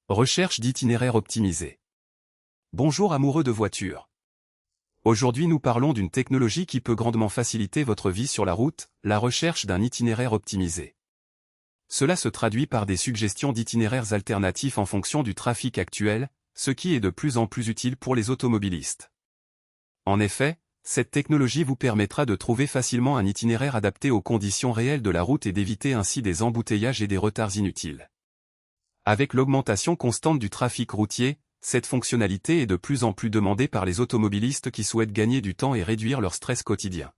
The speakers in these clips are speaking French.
Recherche d'itinéraires optimisés. Bonjour amoureux de voitures. Aujourd'hui nous parlons d'une technologie qui peut grandement faciliter votre vie sur la route, la recherche d'un itinéraire optimisé. Cela se traduit par des suggestions d'itinéraires alternatifs en fonction du trafic actuel, ce qui est de plus en plus utile pour les automobilistes. En effet, cette technologie vous permettra de trouver facilement un itinéraire adapté aux conditions réelles de la route et d'éviter ainsi des embouteillages et des retards inutiles. Avec l'augmentation constante du trafic routier, cette fonctionnalité est de plus en plus demandée par les automobilistes qui souhaitent gagner du temps et réduire leur stress quotidien.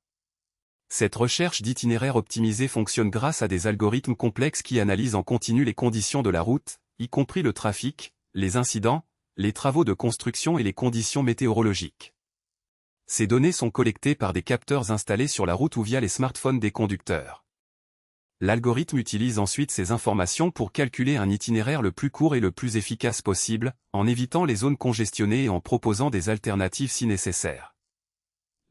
Cette recherche d'itinéraires optimisés fonctionne grâce à des algorithmes complexes qui analysent en continu les conditions de la route, y compris le trafic, les incidents, les travaux de construction et les conditions météorologiques. Ces données sont collectées par des capteurs installés sur la route ou via les smartphones des conducteurs. L'algorithme utilise ensuite ces informations pour calculer un itinéraire le plus court et le plus efficace possible, en évitant les zones congestionnées et en proposant des alternatives si nécessaire.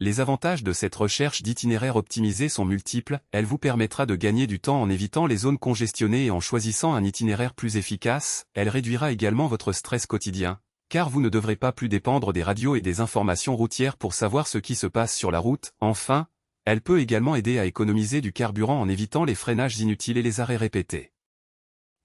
Les avantages de cette recherche d'itinéraires optimisés sont multiples, elle vous permettra de gagner du temps en évitant les zones congestionnées et en choisissant un itinéraire plus efficace, elle réduira également votre stress quotidien, car vous ne devrez pas plus dépendre des radios et des informations routières pour savoir ce qui se passe sur la route. Enfin, elle peut également aider à économiser du carburant en évitant les freinages inutiles et les arrêts répétés.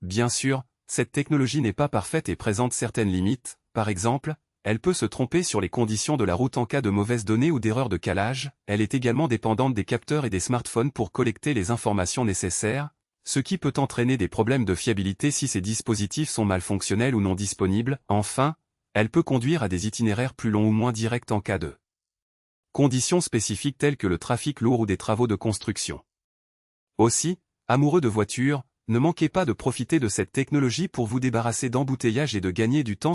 Bien sûr, cette technologie n'est pas parfaite et présente certaines limites, par exemple, elle peut se tromper sur les conditions de la route en cas de mauvaises données ou d'erreurs de calage, elle est également dépendante des capteurs et des smartphones pour collecter les informations nécessaires, ce qui peut entraîner des problèmes de fiabilité si ces dispositifs sont mal fonctionnels ou non disponibles. Enfin, elle peut conduire à des itinéraires plus longs ou moins directs en cas de conditions spécifiques telles que le trafic lourd ou des travaux de construction. Aussi, amoureux de voitures, ne manquez pas de profiter de cette technologie pour vous débarrasser d'embouteillages et de gagner du temps.